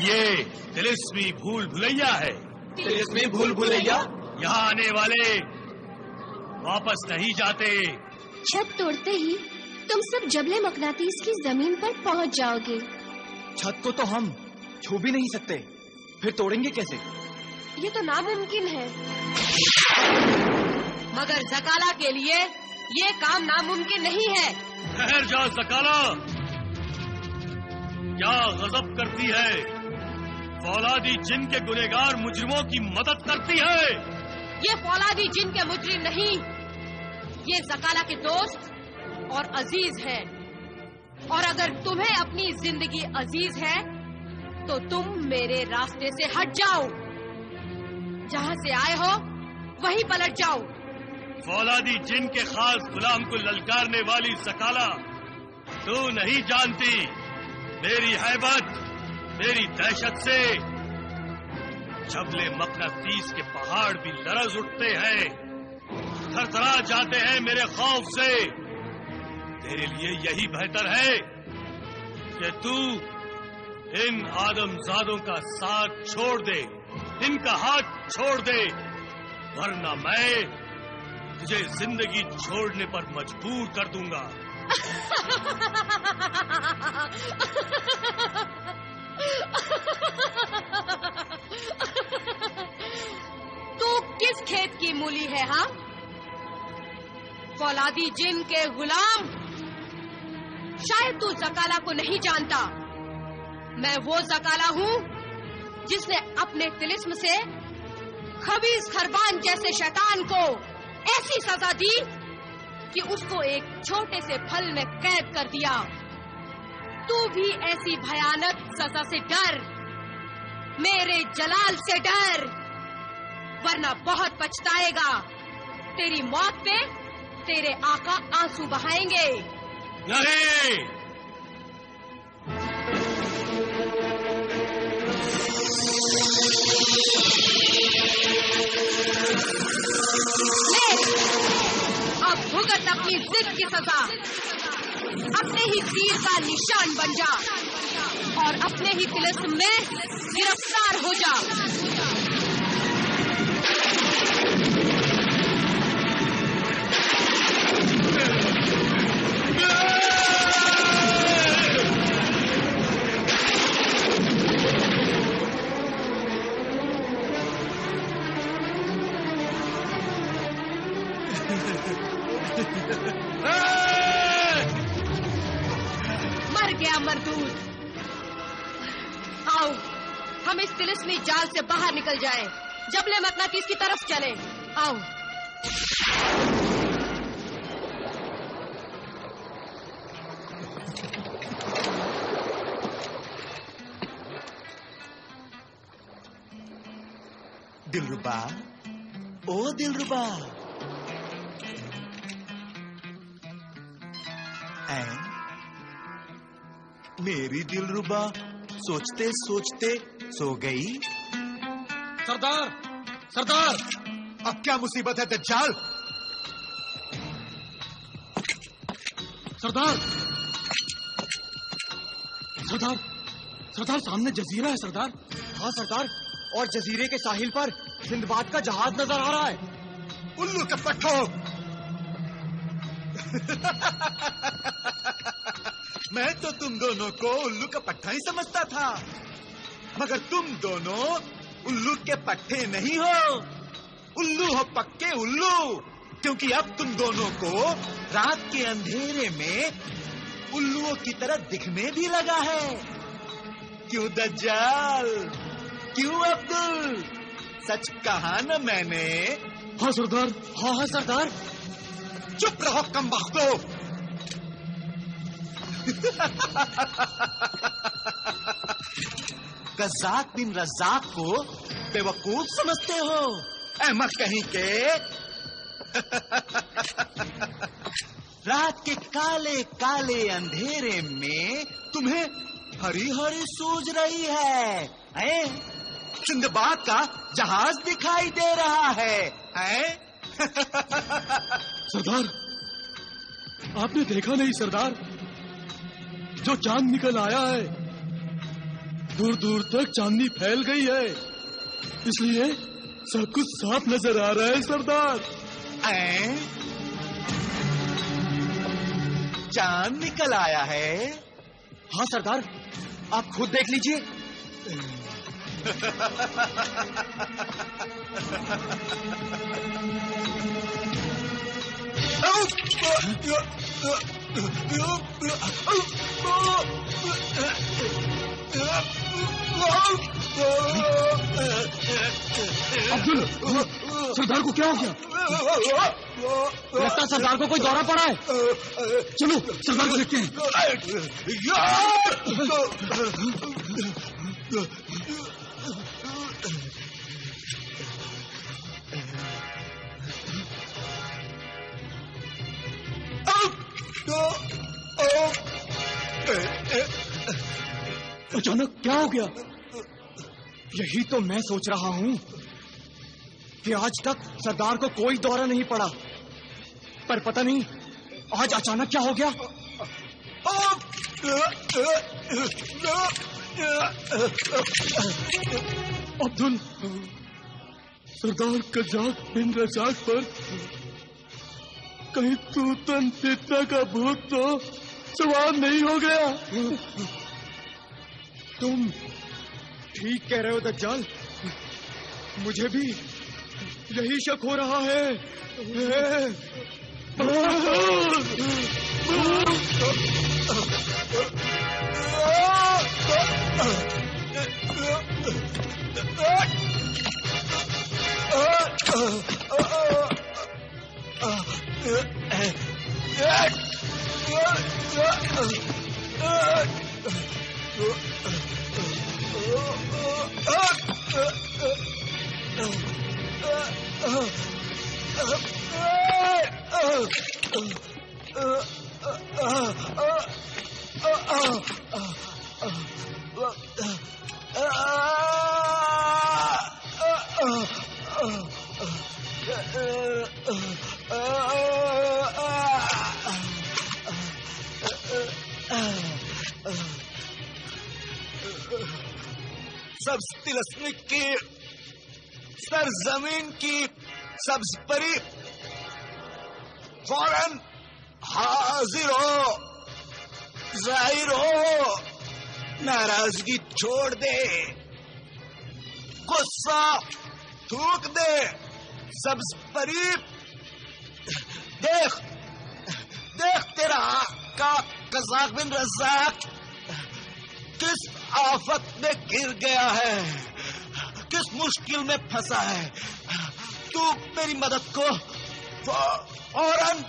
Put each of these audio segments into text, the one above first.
ये तिलिस्मी भूल भुलैया है। तिलिस्मी भूल भुलैया? यहाँ आने वाले वापस नहीं जाते। छत तोड़ते ही तुम सब जबले मकनातीस की जमीन पर पहुंच जाओगे। छत को तो हम छू भी नहीं सकते, फिर तोड़ेंगे कैसे? ये तो नामुमकिन है। मगर ज़काला के लिए ये काम नामुमकिन नहीं है। ठहर जा ज़काला, क्या गजब करती है। फौलादी जिन के गुनहगार मुजरिमों की मदद करती है। ये फौलादी जिन के मुजरिम नहीं, ये ज़काला के दोस्त और अजीज है। और अगर तुम्हें अपनी जिंदगी अजीज है तो तुम मेरे रास्ते से हट जाओ। जहाँ से आए हो वहीं पलट जाओ। फौलादी जिन के खास गुलाम को ललकारने वाली ज़काला, तू नहीं जानती मेरी हैबत, मेरी दहशत से जबले मकनातीस के पहाड़ भी लरज उठते हैं, थरथरा जाते हैं मेरे खौफ से। तेरे लिए यही बेहतर है कि तू इन आदमजादों का साथ छोड़ दे, इनका हाथ छोड़ दे, वरना मैं तुझे जिंदगी छोड़ने पर मजबूर कर दूंगा। तू किस खेत की मूली है? हाँ, फौलादी जिन के गुलाम। शायद तू ज़काला को नहीं जानता। मैं वो ज़काला हूँ जिसने अपने तिलिस्म से खबीस खरबान जैसे शैतान को ऐसी सजा दी कि उसको एक छोटे से फल में कैद कर दिया। तू भी ऐसी भयानक सजा से डर, मेरे जलाल से डर, वरना बहुत पछताएगा। तेरी मौत पे तेरे आका आंसू बहाएंगे। नहीं, अब भुगत अपनी जिद की सजा। अपने ही तीर का निशान बन जा और अपने ही तिलिस्म में गिरफ्तार हो जा। मर गया मरदूद। आओ, हम इस तिलिस्मी जाल से बाहर निकल जाएं, जबले मकनातीस की तरफ चले। आओ। दिलरुबा, ओ दिलरुबा, मेरी दिलरुबा सोचते सोचते सो गई। सरदार, सरदार, अब क्या मुसीबत है दज्जाल? सरदार, सरदार, सरदार, सामने जजीरा है सरदार। हाँ सरदार, और जजीरे के साहिल पर सिंदबाद का जहाज नजर आ रहा है। उल्लू के पट्टो, मैं तो तुम दोनों को उल्लू का पट्टा ही समझता था, मगर तुम दोनों उल्लू के पट्टे नहीं हो, उल्लू हो पक्के उल्लू। क्योंकि अब तुम दोनों को रात के अंधेरे में उल्लुओं की तरह दिखने भी लगा है। क्यों दज्जाल, क्यों अब्दुल, सच कहा न मैंने? हाँ सरदार, हाँ हाँ सरदार। चुप रहो कमबख्तो। गज़ाक बिन रज़ाक को बेवकूफ समझते हो? अहमक कहीं के। रात के काले काले अंधेरे में तुम्हें हरी हरी सूझ रही है? सिंदबाद का जहाज दिखाई दे रहा है? सरदार, आपने देखा नहीं सरदार, जो चांद निकल आया है दूर दूर तक चांदनी फैल गई है, इसलिए सब कुछ साफ नजर आ रहा है सरदार। चांद निकल आया है? हाँ सरदार, आप खुद देख लीजिए। अब्दुल, सरदार को क्या हो गया? लगता है सरदार को कोई दौरा पड़ा है। चलो सरदार को देखते हैं। अचानक क्या हो गया? यही तो मैं सोच रहा हूँ कि आज तक सरदार को कोई दौरा नहीं पड़ा, पर पता नहीं आज अचानक क्या हो गया। अब्दुल, सरदार कज़ाक बिन रज़ाक पर कहीं तूतन फितना का भूत तो सवार नहीं हो गया। तुम ठीक कह रहे हो दज्जाल, मुझे भी यही शक हो रहा है। सब्ज तिलस्मी की सरजमीन की सब्ज परी फौरन हाजिर हो, जाहिर हो, नाराजगी छोड़ दे, गुस्सा थूक दे। सब्ज परी देख देख तेरा आका कज़ाक बिन रज़ाक किस आफत में गिर गया है, किस मुश्किल में फंसा है। तू मेरी मदद को फौरन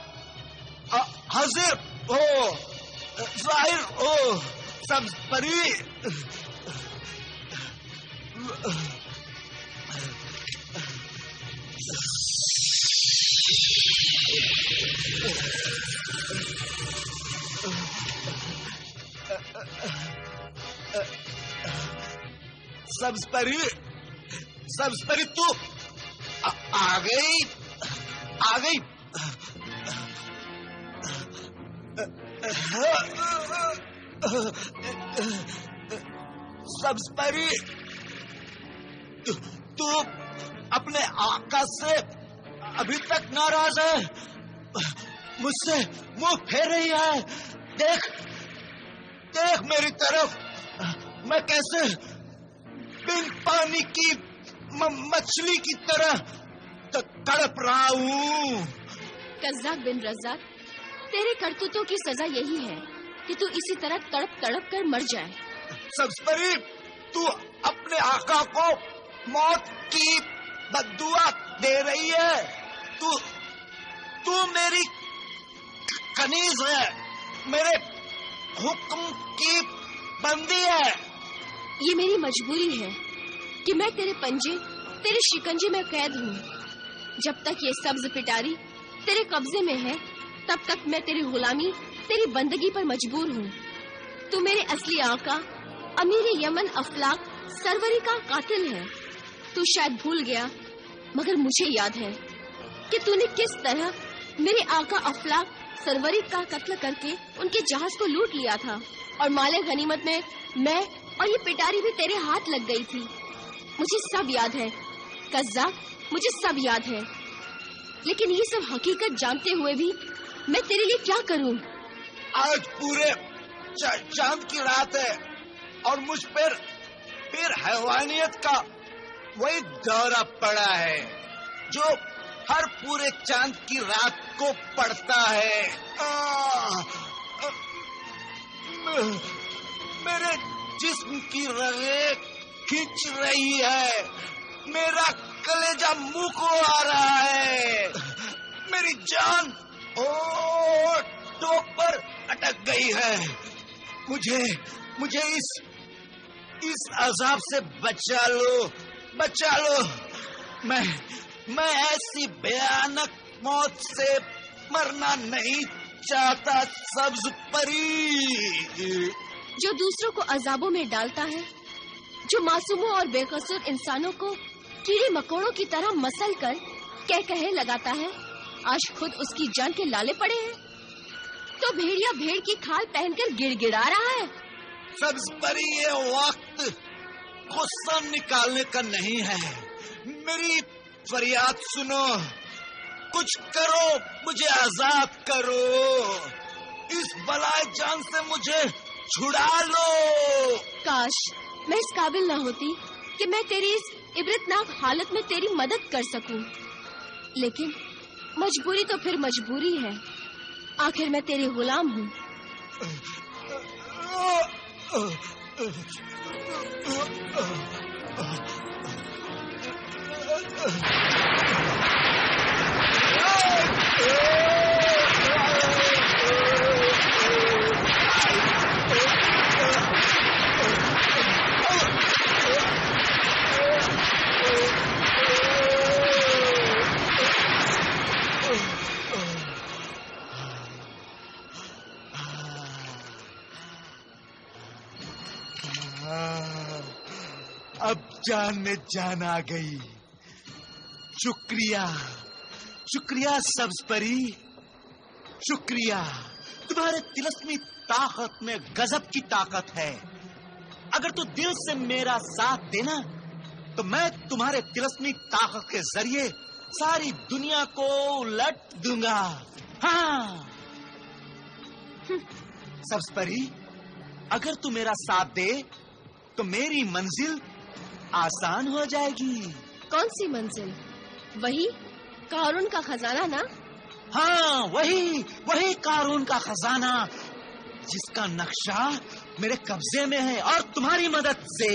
हाजिर हो, जाहिर हो, सब्ज परी। सब्ज परी तू आ गई। सब्ज परी तू अपने आका से अभी तक नाराज है, मुझसे मुंह फेर रही है। देख देख मेरी तरफ, मैं कैसे बिन पानी की मछली की तरह तड़प रहा हूँ। कज़ाक बिन रज़ाक, तेरे करतूतों की सजा यही है कि तू इसी तरह तड़प तड़प कर मर जाए। सब्ज परी तू अपने आका को मौत की बद्दुआ दे रही है। तू मेरी कनीज है, मेरे हुक्म की बंदी है। ये मेरी मजबूरी है कि मैं तेरे पंजे, तेरे शिकंजे में कैद हूँ। जब तक ये सब्ज पिटारी तेरे कब्जे में है, तब तक मैं तेरी गुलामी, तेरी बंदगी पर मजबूर हूँ। तू मेरे असली आका अमीर यमन अफलाक सरवरी का कातिल है। तू शायद भूल गया, मगर मुझे याद है कि तूने किस तरह मेरे आका अफलाक सरवरी का कत्ल करके उनके जहाज को लूट लिया था और माले गनीमत में मैं और ये पिटारी भी तेरे हाथ लग गई थी। मुझे सब याद है कज़्ज़ाब, मुझे सब याद है। लेकिन ये सब हकीकत जानते हुए भी मैं तेरे लिए क्या करूं? आज पूरे चांद की रात है और मुझ पर फिर हैवानियत का वही दौरा पड़ा है जो हर पूरे चांद की रात को पड़ता है। मेरे जिस्म की रगें खींच रही है, मेरा कलेजा मुंह को आ रहा है, मेरी जान होठों पर अटक गई है। मुझे इस अजाब से बचा लो, बचा लो। मैं ऐसी भयानक मौत से मरना नहीं चाहता सब्ज परी। जो दूसरों को अजाबों में डालता है, जो मासूमों और बेकसूर इंसानों को कीड़े मकोड़ों की तरह मसल कर कह लगाता है, आज खुद उसकी जान के लाले पड़े हैं। तो भेड़िया भेड़ की खाल पहनकर गिड़गिड़ा रहा है। सब्ज परी, ये वक्त गुस्सा निकालने का नहीं है। मेरी फरियाद सुनो, कुछ करो, मुझे आजाद करो, इस बलाए जान से मुझे छुड़ा लो। काश मैं इस काबिल न होती कि मैं तेरी इस इबरतनाक हालत में तेरी मदद कर सकूं, लेकिन मजबूरी तो फिर मजबूरी है। आखिर मैं तेरी गुलाम हूँ। अब जान में जान आ गई। शुक्रिया, शुक्रिया सब्ज परी, शुक्रिया। तुम्हारे तिलस्मी ताकत में गजब की ताकत है। अगर तू दिल से मेरा साथ देना तो मैं तुम्हारे तिलस्मी ताकत के जरिए सारी दुनिया को उलट दूंगा। हाँ सब्ज परी, अगर तू मेरा साथ दे तो मेरी मंजिल आसान हो जाएगी। कौन सी मंजिल? वही कारून का खजाना ना? हाँ, वही कारून का खजाना जिसका नक्शा मेरे कब्जे में है, और तुम्हारी मदद से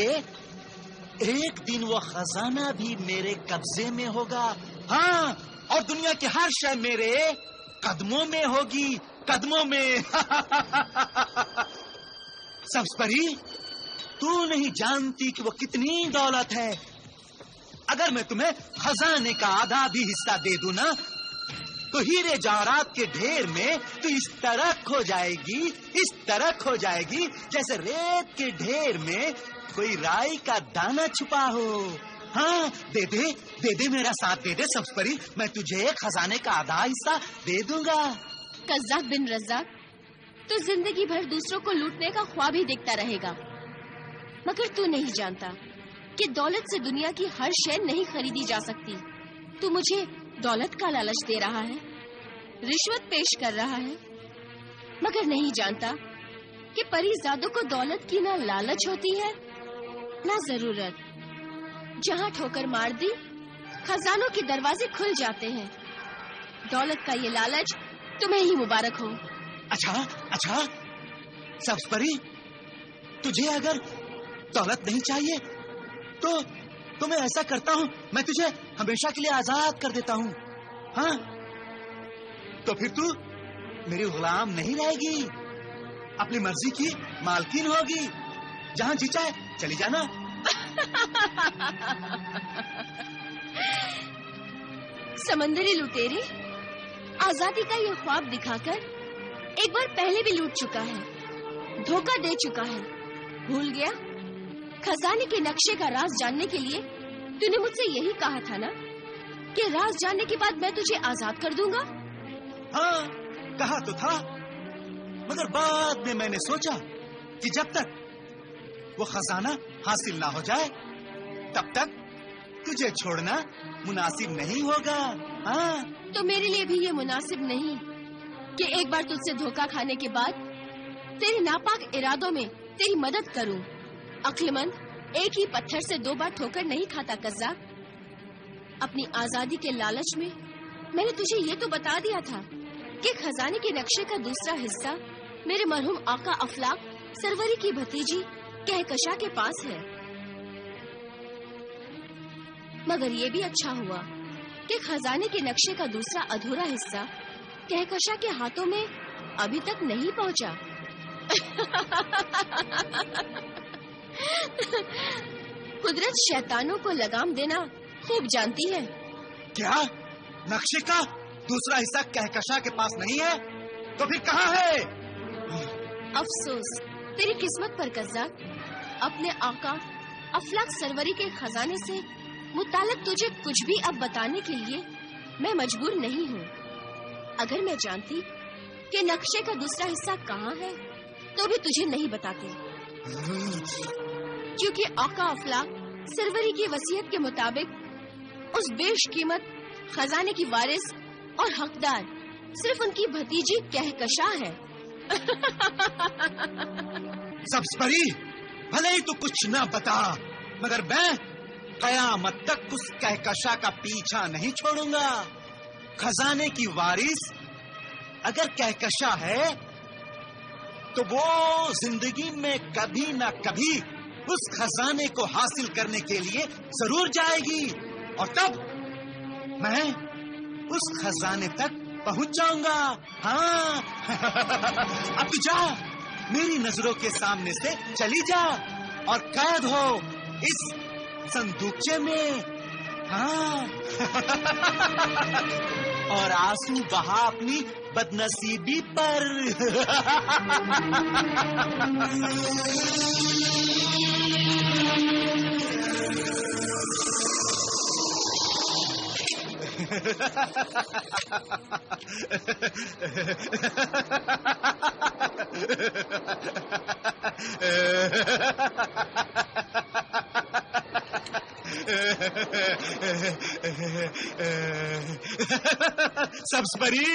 एक दिन वो खजाना भी मेरे कब्जे में होगा। हाँ, और दुनिया की हर शय मेरे कदमों में होगी, कदमों में। सब्ज परी, तू नहीं जानती कि वो कितनी दौलत है। अगर मैं तुम्हें खजाने का आधा भी हिस्सा दे दूं ना, तो हीरे जवाहरात के ढेर में तू इस तरह खो जाएगी, इस तरह खो जाएगी जैसे रेत के ढेर में कोई राई का दाना छुपा हो। हाँ, दे दे मेरा साथ दे दे सब्ज परी, मैं तुझे खजाने का आधा हिस्सा दे दूंगा। कज़्ज़ाक बिन रज़्ज़ाक, तू जिंदगी भर दूसरों को लूटने का ख्वाब ही देखता रहेगा, मगर तू नहीं जानता कि दौलत से दुनिया की हर शय नहीं खरीदी जा सकती। तू मुझे दौलत का लालच दे रहा है, रिश्वत पेश कर रहा है, मगर नहीं जानता कि परीज़ादों को दौलत की ना लालच होती है ना जरूरत। जहाँ ठोकर मार दी, खजानों के दरवाजे खुल जाते हैं। दौलत का ये लालच तुम्हें ही मुबारक हो। अच्छा सब्ज परी, तुझे अगर दौलत नहीं चाहिए तो मैं ऐसा करता हूँ, मैं तुझे हमेशा के लिए आजाद कर देता हूँ। हाँ, तो फिर तू मेरी गुलाम नहीं रहेगी, अपनी मर्जी की मालकिन होगी। जहाँ जी चाहे चली जाना। समंदरी लुटेरे, आजादी का ये ख्वाब दिखाकर एक बार पहले भी लूट चुका है, धोखा दे चुका है। भूल गया? खजाने के नक्शे का राज जानने के लिए तूने मुझसे यही कहा था ना कि राज जानने के बाद मैं तुझे आजाद कर दूंगा। हाँ, कहा तो था, मगर बाद में मैंने सोचा कि जब तक वो खजाना हासिल ना हो जाए, तब तक तुझे छोड़ना मुनासिब नहीं होगा। हाँ, तो मेरे लिए भी ये मुनासिब नहीं कि एक बार तुझसे धोखा खाने के बाद तेरे नापाक इरादों में तेरी मदद करूं। अक्लमंद एक ही पत्थर से 2 बार ठोकर नहीं खाता कज़्ज़ाब। अपनी आजादी के लालच में मैंने तुझे ये तो बता दिया था कि खजाने के नक्शे का दूसरा हिस्सा मेरे मरहूम आका अफलाक सरवरी की भतीजी कहकशा के पास है। मगर ये भी अच्छा हुआ कि खजाने के नक्शे का दूसरा अधूरा हिस्सा कहकशा के हाथों में अभी तक नहीं पहुंचा। कुदरत शैतानों को लगाम देना खूब जानती है। क्या नक्शे का दूसरा हिस्सा कहकशा के पास नहीं है? तो फिर कहाँ है? अफसोस तेरी किस्मत पर कज़्ज़ाब। अपने आका अफलाक सरवरी के खजाने से मुताल्लिक तुझे कुछ भी अब बताने के लिए मैं मजबूर नहीं हूँ। अगर मैं जानती कि नक्शे का दूसरा हिस्सा कहाँ है तो भी तुझे नहीं बताती, क्योंकि आका अफलाक सरवरी की वसीयत के मुताबिक उस बेशकीमत खजाने की वारिस और हकदार सिर्फ उनकी भतीजी कहकशा है। सब्ज़परी, भले ही तू कुछ ना बता, मगर मैं कयामत तक उस कहकशा का पीछा नहीं छोड़ूंगा। खजाने की वारिस अगर कहकशा है तो वो जिंदगी में कभी ना कभी उस खजाने को हासिल करने के लिए जरूर जाएगी, और तब मैं उस खजाने तक पहुंच जाऊंगा। हाँ, अब तू जा, मेरी नजरों के सामने से चली जा और कैद हो इस संदूकचे में। हाँ, और आंसू बहा अपनी बदनसीबी पर। सब्ज़परी,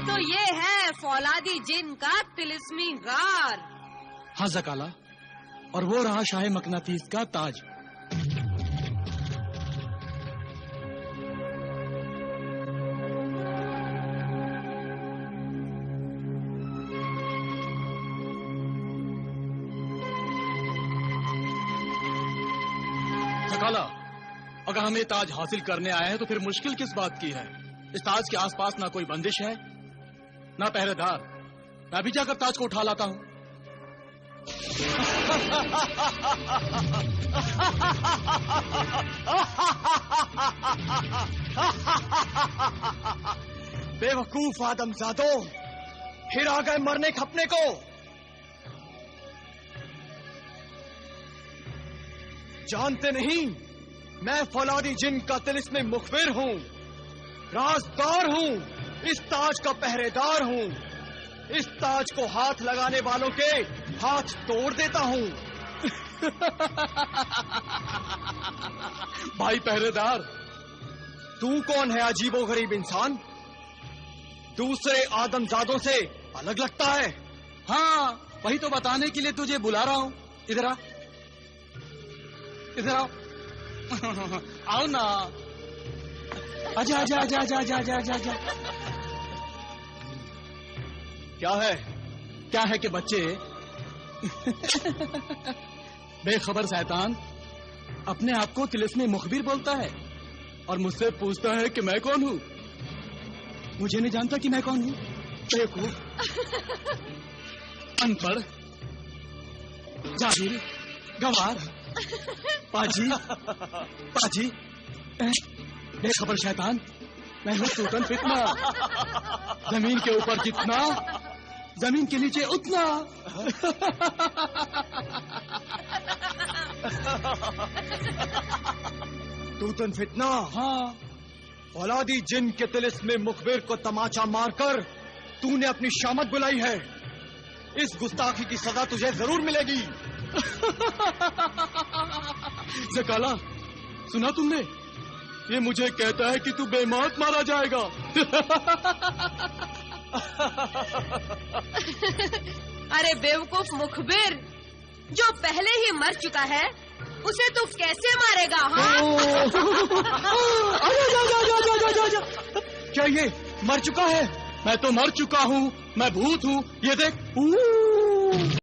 तो ये है फौलादी जिन का तिलिस्मी गार। हाँ ज़काला, और वो रहा शाह मकनातीस का ताज। ज़काला, अगर हम ये ताज हासिल करने आए हैं तो फिर मुश्किल किस बात की है? इस ताज के आसपास ना कोई बंदिश है, ना पहरेदार। मैं भी जाकर ताज को उठा लाता हूँ। बेवकूफ आदमजादो, फिर आ गए मरने खपने को। जानते नहीं, मैं फौलादी जिन का तिलिस्मी मुखबिर हूँ, राजदार हूँ, इस ताज का पहरेदार हूँ। इस ताज को हाथ लगाने वालों के हाथ तोड़ देता हूँ। भाई पहरेदार, तू कौन है अजीबो गरीब इंसान? दूसरे आदमजादों से अलग लगता है। हाँ, वही तो बताने के लिए तुझे बुला रहा हूँ। इधर आ, इधर आओ। आओ ना, आजा आजा आजा आजा आजा आजा आजा आजा। क्या है कि बच्चे बेखबर शैतान अपने आप को तिलिस्मी मुखबिर बोलता है और मुझसे पूछता है कि मैं कौन हूँ। मुझे नहीं जानता कि मैं कौन हूँ। बेवकूफ, अनपढ़, जाहिल, गंवार, पाजी, बेखबर शैतान। मैं हूँ सूतन फितना। जमीन के ऊपर जितना जमीन के नीचे उतना। तूतन फितना, हाँ, औलादी जिन के तिलिस्म में मुखबिर को तमाचा मारकर तूने अपनी शामत बुलाई है। इस गुस्ताखी की सजा तुझे जरूर मिलेगी। ज़काला, सुना तुमने? ये मुझे कहता है कि तू बेमौत मारा जाएगा। अरे बेवकूफ मुखबिर, जो पहले ही मर चुका है उसे तू कैसे मारेगा? हाँ? क्या ये मर चुका है? मैं तो मर चुका हूँ, मैं भूत हूँ, ये देख।